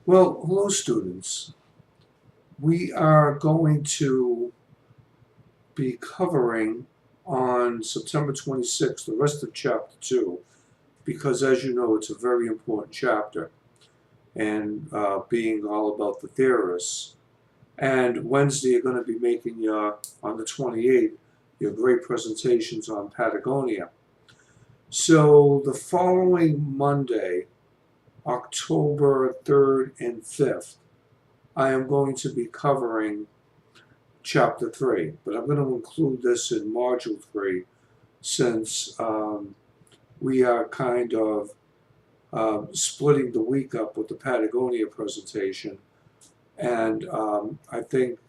Well, hello students. We are going to be covering on September 26th the rest of chapter 2 because as you know it's a very important chapter and being all about the theorists. And Wednesday you're going to be making on the 28th, your great presentations on Patagonia. So the following Monday, October 3rd and 5th, I am going to be covering chapter 3, but I'm going to include this in module 3 since we are kind of splitting the week up with the Patagonia presentation. And I think,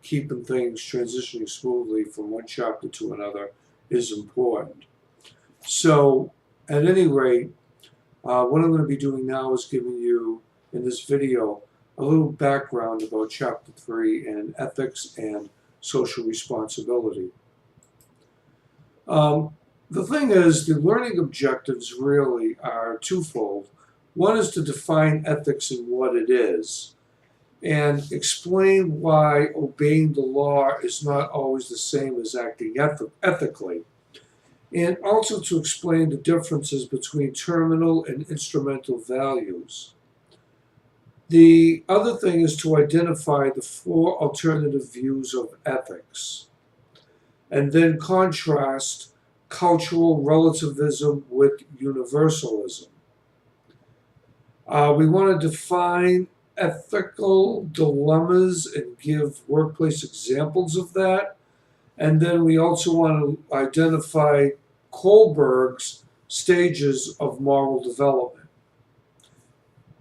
keeping things transitioning smoothly from one chapter to another is important. So, at any rate, what I'm going to be doing now is giving you, in this video, a little background about Chapter 3 and ethics and social responsibility. The thing is, the learning objectives really are twofold. One is to define ethics and what it is, and explain why obeying the law is not always the same as acting ethically, and also to explain the differences between terminal and instrumental values. The other thing is to identify the 4 alternative views of ethics, and then contrast cultural relativism with universalism. We want to define ethical dilemmas and give workplace examples of that. And then we also want to identify Kohlberg's stages of moral development.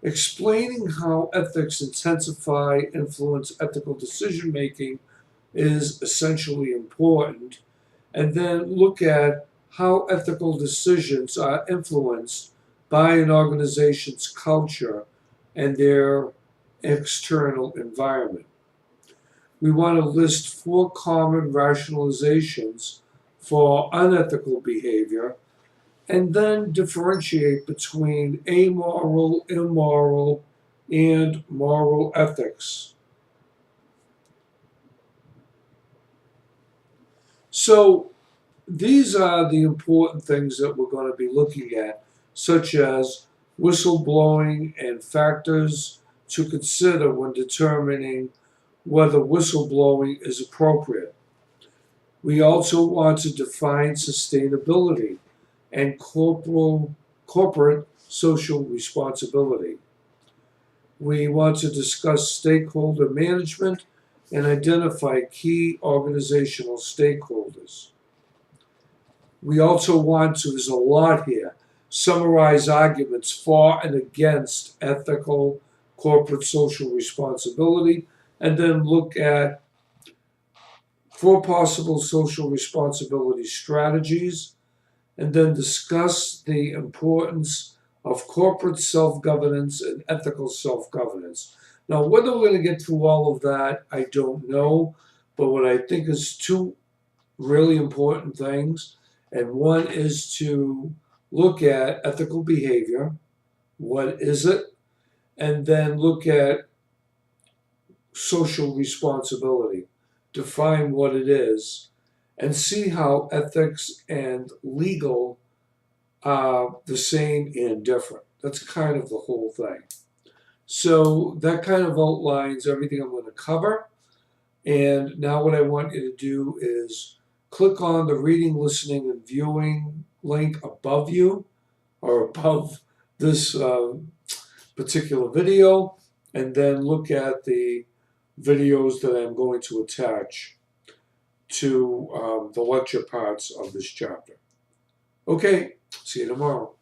Explaining how ethics intensify, influence ethical decision making is essentially important. And then look at how ethical decisions are influenced by an organization's culture and their external environment. We want to list 4 common rationalizations for unethical behavior and then differentiate between amoral, immoral, and moral ethics. So these are the important things that we're going to be looking at, such as whistleblowing and factors to consider when determining whether whistleblowing is appropriate. We also want to define sustainability and corporate social responsibility. We want to discuss stakeholder management and identify key organizational stakeholders. We also want to, there's a lot here, summarize arguments for and against ethical corporate social responsibility, and then look at 4 possible social responsibility strategies, and then discuss the importance of corporate self-governance and ethical self-governance. Now, whether we're going to get through all of that, I don't know, but what I think is 2 really important things, and one is to look at ethical behavior, what is it, and then look at social responsibility, define what it is, and see how ethics and legal are the same and different. That's kind of the whole thing. So that kind of outlines everything I'm going to cover. And now what I want you to do is click on the reading, listening, and viewing link above you or above this particular video, and then look at the videos that I'm going to attach to the lecture parts of this chapter. Okay, see you tomorrow.